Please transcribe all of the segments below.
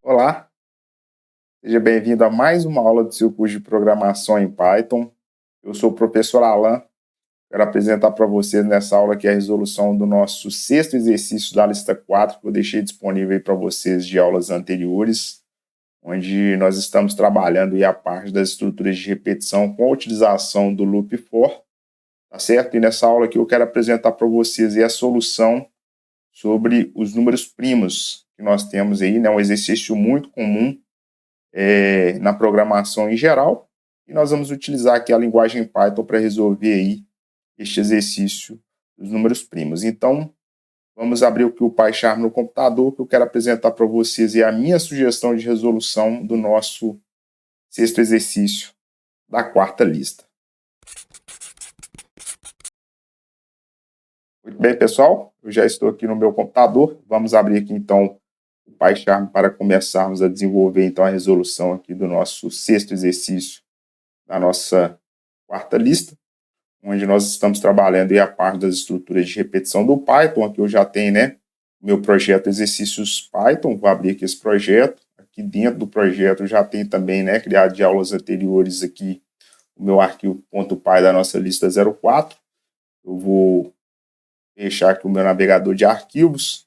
Olá, seja bem-vindo a mais uma aula do seu curso de programação em Python. Eu sou o professor Alan. Quero apresentar para vocês nessa aula aqui a resolução do nosso sexto exercício da lista 4, que eu deixei disponível para vocês de aulas anteriores, onde nós estamos trabalhando aí a parte das estruturas de repetição com a utilização do loop for, tá certo? E nessa aula aqui eu quero apresentar para vocês aí a solução sobre os números primos que nós temos aí, né? Um exercício muito comum na programação em geral, e nós vamos utilizar aqui a linguagem Python para resolver aí este exercício dos números primos. Então, vamos abrir aqui o PyCharm no computador, que eu quero apresentar para vocês e a minha sugestão de resolução do nosso sexto exercício da quarta lista. Muito bem, pessoal, eu já estou aqui no meu computador. Vamos abrir aqui então o PyCharm para começarmos a desenvolver então a resolução aqui do nosso sexto exercício da nossa quarta lista, onde nós estamos trabalhando aí a parte das estruturas de repetição do Python. Aqui eu já tenho, né, meu projeto Exercícios Python. Vou abrir aqui esse projeto. Aqui dentro do projeto já tem também, né, criado de aulas anteriores aqui, o meu arquivo .py da nossa lista 04. Eu vou fechar aqui o meu navegador de arquivos.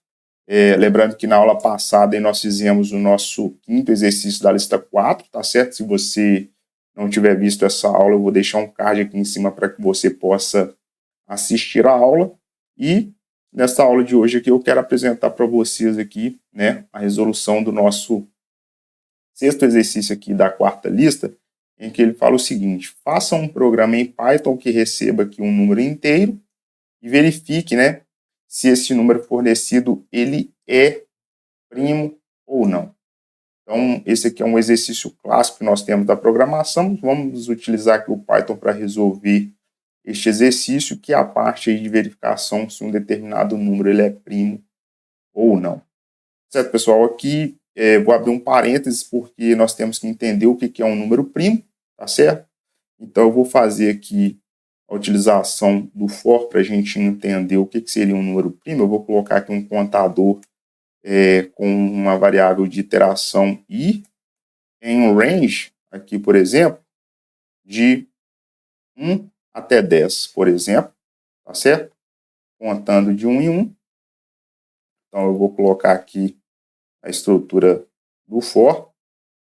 Lembrando que na aula passada aí nós fizemos o nosso quinto exercício da lista 4, tá certo? Se você não tiver visto essa aula, eu vou deixar um card aqui em cima para que você possa assistir a aula. E nessa aula de hoje aqui eu quero apresentar para vocês aqui, né, a resolução do nosso sexto exercício aqui da quarta lista, em que ele fala o seguinte: faça um programa em Python que receba aqui um número inteiro e verifique, né, se esse número fornecido ele é primo ou não. Então, esse aqui é um exercício clássico que nós temos da programação. Vamos utilizar aqui o Python para resolver este exercício, que é a parte aí de verificação se um determinado número ele é primo ou não. Certo, pessoal? Aqui vou abrir um parênteses, porque nós temos que entender o que é um número primo, tá certo? Então, eu vou fazer aqui a utilização do for para a gente entender o que seria um número primo. Eu vou colocar aqui um contador com uma variável de iteração i em um range, aqui, por exemplo, de 1 até 10, por exemplo, tá certo? Contando de 1 em 1. Então, eu vou colocar aqui a estrutura do for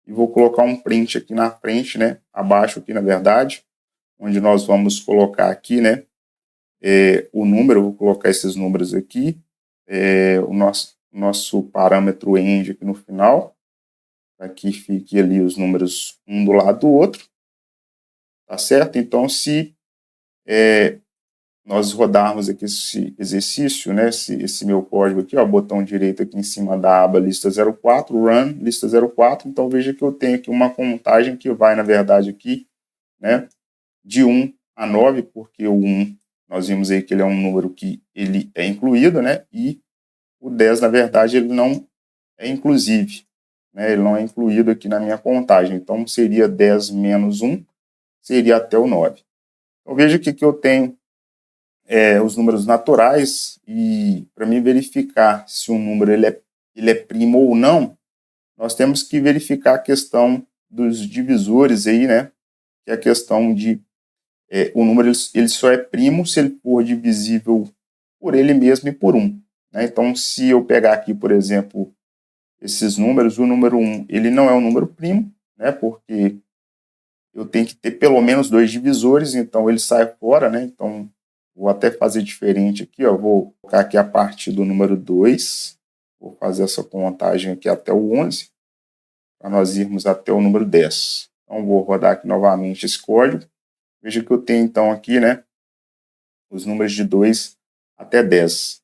e vou colocar um print aqui na frente, né? Abaixo aqui, na verdade, onde nós vamos colocar aqui, né? O número, eu vou colocar esses números aqui, o nosso parâmetro end aqui no final, para que fique ali os números um do lado do outro, tá certo? Então, se nós rodarmos aqui esse exercício, né, esse meu código aqui, ó, botão direito aqui em cima da aba lista 04, run lista 04, então veja que eu tenho aqui uma contagem que vai, na verdade, aqui, né, de 1 a 9, porque o 1, nós vimos aí que ele é um número que ele é incluído, né, e o 10, na verdade, ele não é inclusive, né, ele não é incluído aqui na minha contagem, então seria 10 menos 1, seria até o 9. Então veja que eu tenho os números naturais, e para mim verificar se um número ele é primo ou não, nós temos que verificar a questão dos divisores aí, né? Que é a questão de o número ele só é primo se ele for divisível por ele mesmo e por 1. Né? Então, se eu pegar aqui, por exemplo, esses números, o número 1 ele não é um número primo, né? Porque eu tenho que ter pelo menos 2 divisores, então ele sai fora, né? Então, vou até fazer diferente aqui, ó. Vou colocar aqui a partir do número 2. Vou fazer essa contagem aqui até o 11, para nós irmos até o número 10. Então, vou rodar aqui novamente esse código. Veja que eu tenho, então, aqui, né, os números de 2 até 10.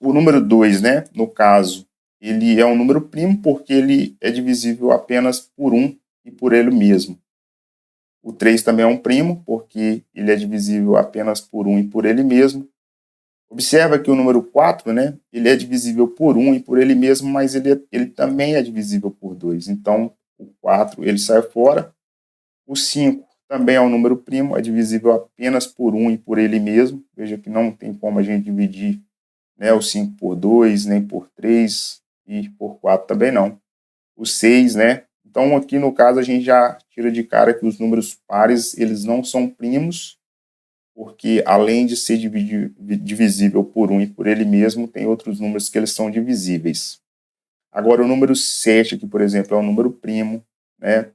O número 2, né, no caso, ele é um número primo porque ele é divisível apenas por 1 e por ele mesmo. O 3 também é um primo, porque ele é divisível apenas por 1 e por ele mesmo. Observa que o número 4, né, ele é divisível por 1 e por ele mesmo, mas ele também é divisível por 2. Então, o 4 ele sai fora. O 5 também é um número primo, é divisível apenas por 1 e por ele mesmo. Veja que não tem como a gente dividir, né, o 5 por 2, nem por 3 e por 4 também não. O 6, né? Então, aqui no caso, a gente já tira de cara que os números pares, eles não são primos, porque além de ser divisível por 1 e por ele mesmo, tem outros números que eles são divisíveis. Agora, o número 7 aqui, por exemplo, é um número primo, né?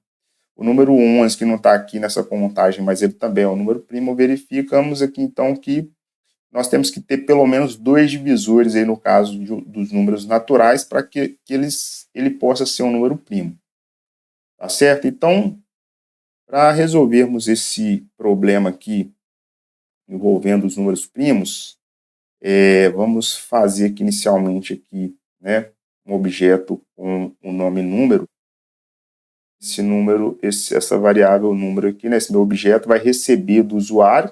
O número 11, que não está aqui nessa contagem, mas ele também é um número primo, verificamos aqui, então, que nós temos que ter pelo menos 2 divisores, aí, no caso dos números naturais, para que ele possa ser um número primo. Tá certo? Então, para resolvermos esse problema aqui, envolvendo os números primos, vamos fazer aqui inicialmente aqui, né, um objeto com o nome número. Esse número, essa variável número aqui, né, esse meu objeto vai receber do usuário.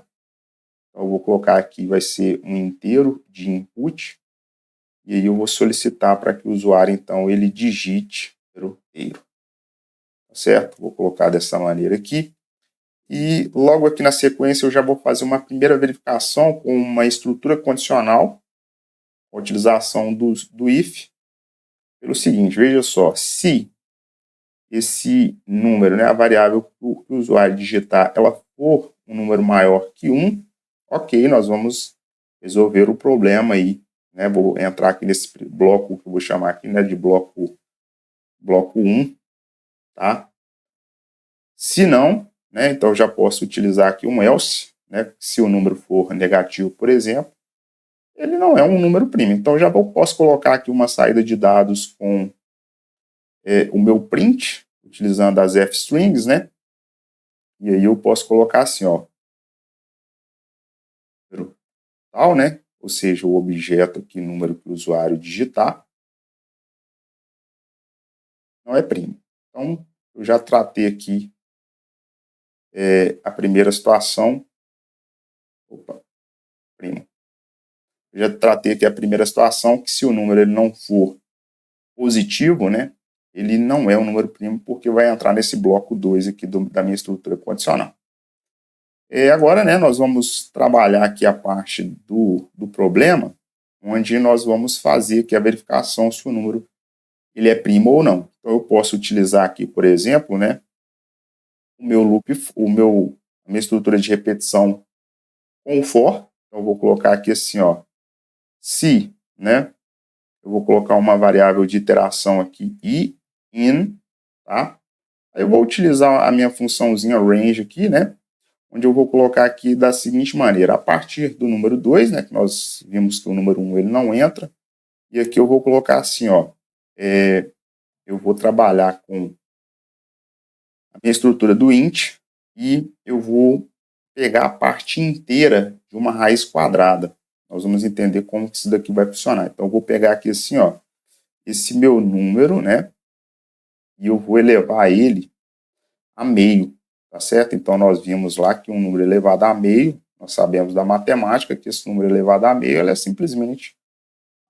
Então, eu vou colocar aqui, vai ser um inteiro de input, e aí eu vou solicitar para que o usuário, então, ele digite o inteiro. Tá certo? Vou colocar dessa maneira aqui. E logo aqui na sequência eu já vou fazer uma primeira verificação com uma estrutura condicional, a utilização do if, pelo seguinte, veja só, se esse número, né, a variável que o usuário digitar, ela for um número maior que 1, ok, nós vamos resolver o problema aí, né, vou entrar aqui nesse bloco que eu vou chamar aqui, né, de bloco 1, tá? Se não, né, então eu já posso utilizar aqui um else, né, se o número for negativo, por exemplo, ele não é um número primo. Então, já posso colocar aqui uma saída de dados com o meu print, utilizando as f-strings, né? E aí eu posso colocar assim, ó, tal, né? Ou seja, o objeto aqui, número que o usuário digitar, não é primo. Então, eu já tratei aqui a primeira situação. Opa, primo. Eu já tratei aqui a primeira situação, que se o número ele não for positivo, né? Ele não é um número primo, porque vai entrar nesse bloco 2 aqui da minha estrutura condicional. Agora, né, nós vamos trabalhar aqui a parte do problema, onde nós vamos fazer aqui a verificação se o número ele é primo ou não. Então, eu posso utilizar aqui, por exemplo, né, o meu loop, a minha estrutura de repetição com o for. Então, eu vou colocar aqui assim, ó, se, né, eu vou colocar uma variável de iteração aqui, i, in, tá? Aí eu vou utilizar a minha funçãozinha range aqui, né, onde eu vou colocar aqui da seguinte maneira, a partir do número 2, né, que nós vimos que o número 1 ele não entra, e aqui eu vou colocar assim, ó, eu vou trabalhar com a minha estrutura do int, e eu vou pegar a parte inteira de uma raiz quadrada. Nós vamos entender como que isso daqui vai funcionar. Então, eu vou pegar aqui assim, ó, esse meu número, né, e eu vou elevar ele a meio, tá certo? Então, nós vimos lá que um número elevado a meio, nós sabemos da matemática que esse número elevado a meio é simplesmente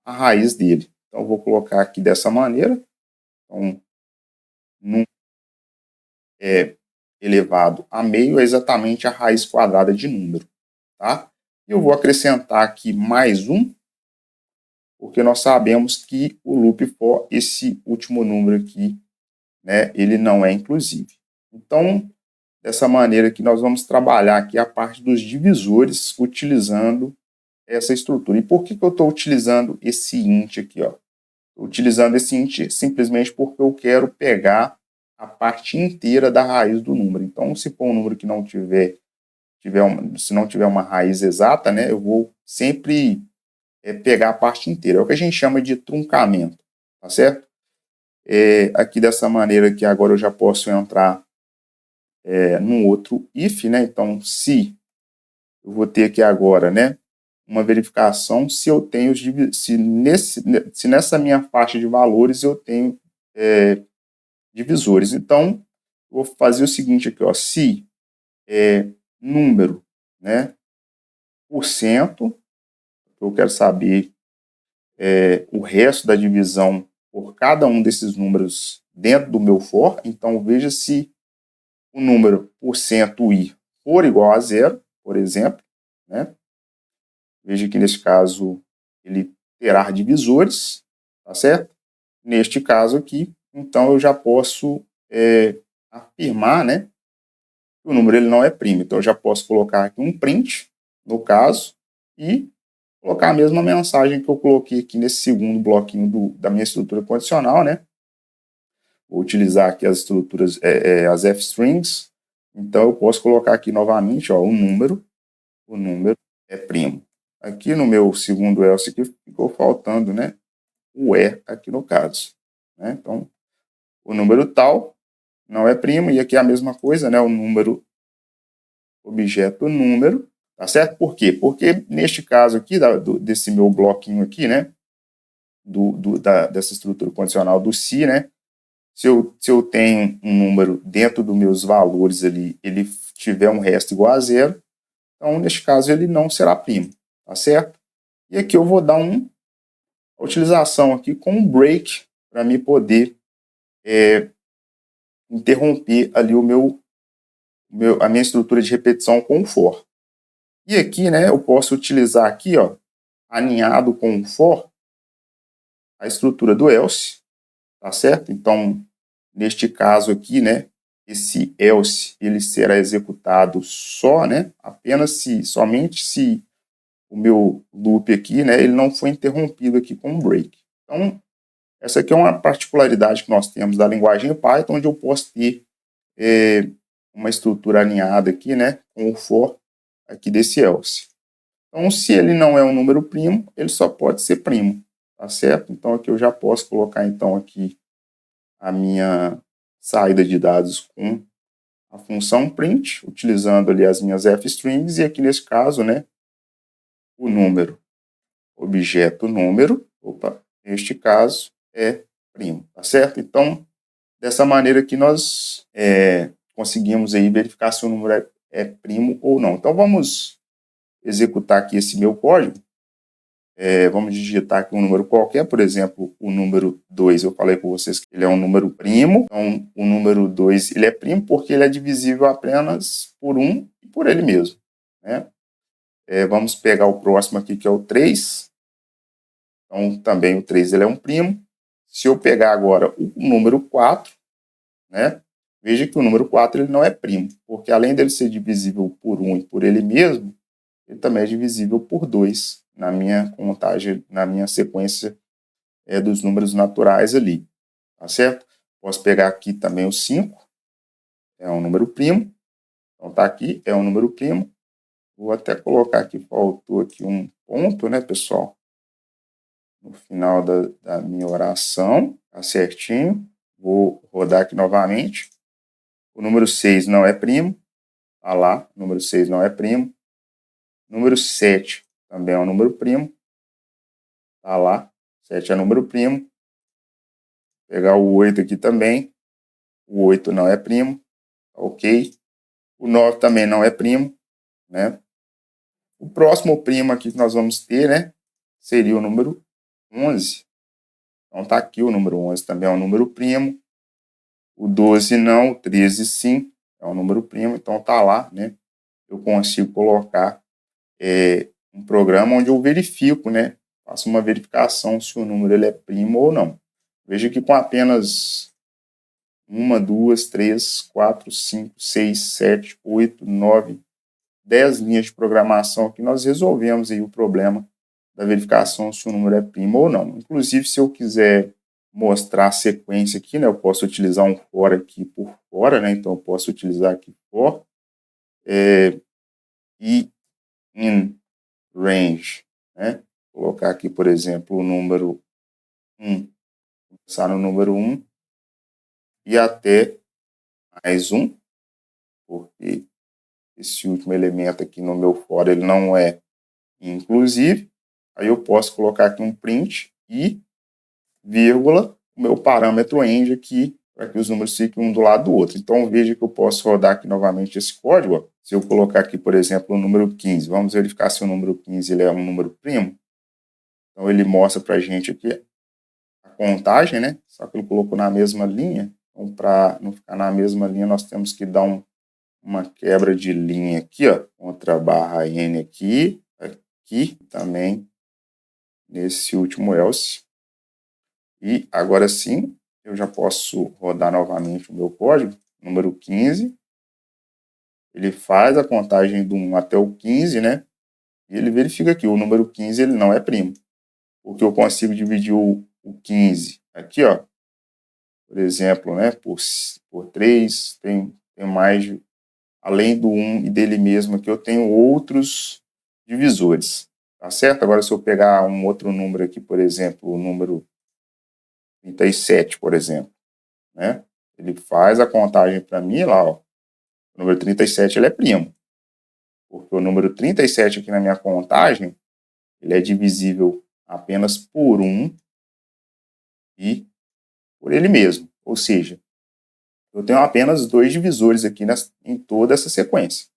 a raiz dele. Então, eu vou colocar aqui dessa maneira. Então, número elevado a meio é exatamente a raiz quadrada de número, tá? E eu vou acrescentar aqui mais um, porque nós sabemos que o loop for, esse último número aqui, né, ele não é inclusive. Então, dessa maneira que nós vamos trabalhar aqui a parte dos divisores utilizando essa estrutura. E por que eu estou utilizando esse int aqui, ó? Estou utilizando esse int simplesmente porque eu quero pegar a parte inteira da raiz do número. Então, se for um número que não se não tiver uma raiz exata, né, eu vou sempre pegar a parte inteira. É o que a gente chama de truncamento, tá certo? Aqui dessa maneira que agora eu já posso entrar num outro if, né? Então, se eu vou ter aqui agora, né, uma verificação se eu tenho se nessa minha faixa de valores eu tenho divisores. Então, eu vou fazer o seguinte aqui, ó, se número, né, por cento, eu quero saber o resto da divisão por cada um desses números dentro do meu for. Então, veja se o número por cento i for igual a zero, por exemplo, né? Veja que nesse caso ele terá divisores, tá certo? neste caso aqui, então eu já posso afirmar, né, que o número ele não é primo. Então eu já posso colocar aqui um print, no caso, e colocar a mesma mensagem que eu coloquei aqui nesse segundo bloquinho da minha estrutura condicional, né? Vou utilizar aqui as estruturas, as f-strings. Então eu posso colocar aqui novamente, ó, o número é primo. Aqui no meu segundo else aqui ficou faltando, né, o aqui no caso, né? Então o número tal não é primo, e aqui é a mesma coisa, né, o número, objeto número, tá certo? Por quê? Porque neste caso aqui, desse meu bloquinho aqui, né, dessa estrutura condicional do se, né, se eu tenho um número dentro dos meus valores ali, ele tiver um resto igual a zero, então neste caso ele não será primo, tá certo? E aqui eu vou dar uma utilização aqui com um break para me poder interromper ali a minha estrutura de repetição com o for. E aqui, né, eu posso utilizar aqui, ó, alinhado com o for, a estrutura do else, tá certo? Então, neste caso aqui, né, esse else, ele será executado só, né, somente se o meu loop aqui, né, ele não foi interrompido aqui com um break. Então, essa aqui é uma particularidade que nós temos da linguagem Python, onde eu posso ter uma estrutura alinhada aqui, né, com o for aqui desse else. Então, se ele não é um número primo, ele só pode ser primo, tá certo? Então, aqui eu já posso colocar, então, aqui a minha saída de dados com a função print, utilizando ali as minhas f-strings, e aqui nesse caso, né, o número, objeto número, neste caso, é primo, tá certo? Então, dessa maneira aqui nós conseguimos aí verificar se o número é primo ou não. Então, vamos executar aqui esse meu código. Vamos digitar aqui um número qualquer, por exemplo, o número 2, eu falei com vocês que ele é um número primo, então o número 2 ele é primo porque ele é divisível apenas por 1 e por ele mesmo, né? Vamos pegar o próximo aqui, que é o 3, então também o 3 ele é um primo. Se eu pegar agora o número 4, né, veja que o número 4 ele não é primo, porque além dele ser divisível por 1 e por ele mesmo, ele também é divisível por 2 na minha contagem, na minha sequência dos números naturais ali, tá certo? Posso pegar aqui também o 5, é um número primo, então tá aqui, é um número primo. Vou até colocar aqui, faltou aqui um ponto, né, pessoal? No final da minha oração, tá certinho. Vou rodar aqui novamente. O número 6 não é primo, tá lá, o número 6 não é primo. Número 7 também é um número primo, tá lá, 7 é número primo. Vou pegar o 8 aqui também, o 8 não é primo, ok. O 9 também não é primo, né? O próximo primo aqui que nós vamos ter, né, seria o número 11. Então tá aqui o número 11 também é um número primo. O 12 não, o 13 sim, é um número primo, então tá lá, né? Eu consigo colocar um programa onde eu verifico, né? Faço uma verificação se o número ele é primo ou não. Veja que com apenas 1, 2, 3, 4, 5, 6, 7, 8, 9, 10 linhas de programação aqui, nós resolvemos aí o problema da verificação se o número é primo ou não. Inclusive, se eu quiser mostrar a sequência aqui, né, eu posso utilizar um for aqui por fora, né, então eu posso utilizar aqui for e in range, né, colocar aqui, por exemplo, o número 1, começar no número 1 e até mais 1, porque esse último elemento aqui no meu for, ele não é inclusive. Aí eu posso colocar aqui um print e vírgula, o meu parâmetro end aqui, para que os números fiquem um do lado do outro. Então, veja que eu posso rodar aqui novamente esse código. Ó. Se eu colocar aqui, por exemplo, o número 15, vamos verificar se o número 15 ele é um número primo. Então, ele mostra para a gente aqui a contagem, né? Só que ele colocou na mesma linha. Então, para não ficar na mesma linha, nós temos que dar uma quebra de linha aqui, ó, contra a barra N aqui também, nesse último else. E agora sim, eu já posso rodar novamente o meu código, número 15. Ele faz a contagem do 1 até o 15, né? E ele verifica que o número 15 ele não é primo. Porque eu consigo dividir o 15 aqui, ó, por exemplo, né, por 3, tem mais, além do 1 e dele mesmo aqui, eu tenho outros divisores, tá certo? Agora, se eu pegar um outro número aqui, por exemplo, o número 37, por exemplo, né, ele faz a contagem para mim lá, ó, o número 37 ele é primo, porque o número 37 aqui na minha contagem, ele é divisível apenas por 1 e por ele mesmo, ou seja, eu tenho apenas 2 divisores aqui em toda essa sequência.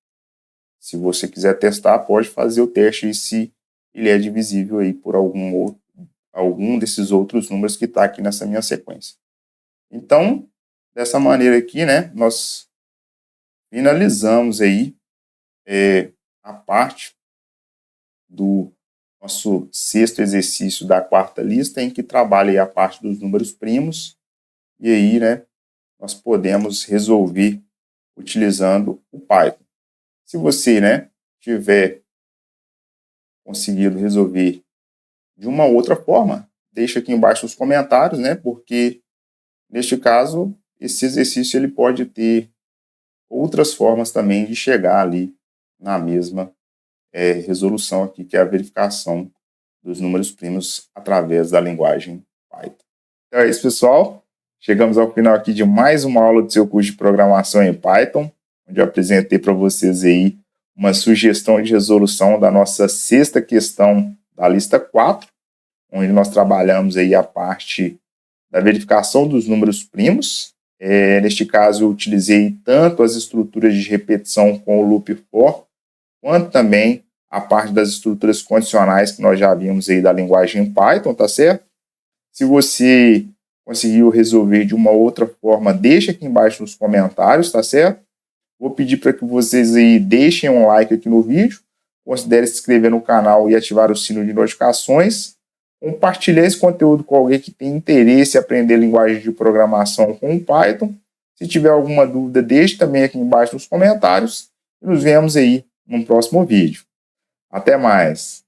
Se você quiser testar, pode fazer o teste se ele é divisível aí por algum desses outros números que está aqui nessa minha sequência. Então, dessa maneira aqui, né, nós finalizamos aí a parte do nosso sexto exercício da quarta lista, em que trabalha aí a parte dos números primos, e aí, né, nós podemos resolver utilizando o Python. Se você, né, tiver conseguido resolver de uma outra forma, deixa aqui embaixo os comentários, né, porque neste caso, esse exercício ele pode ter outras formas também de chegar ali na mesma resolução aqui, que é a verificação dos números primos através da linguagem Python. Então é isso, pessoal. Chegamos ao final aqui de mais uma aula do seu curso de programação em Python, onde eu apresentei para vocês aí uma sugestão de resolução da nossa sexta questão da lista 4, onde nós trabalhamos aí a parte da verificação dos números primos. Neste caso, eu utilizei tanto as estruturas de repetição com o loop for, quanto também a parte das estruturas condicionais que nós já vimos aí da linguagem Python, tá certo? Se você conseguiu resolver de uma outra forma, deixa aqui embaixo nos comentários, tá certo? Vou pedir para que vocês aí deixem um like aqui no vídeo, considere se inscrever no canal e ativar o sino de notificações, compartilhar esse conteúdo com alguém que tem interesse em aprender linguagem de programação com o Python. Se tiver alguma dúvida, deixe também aqui embaixo nos comentários e nos vemos aí no próximo vídeo. Até mais!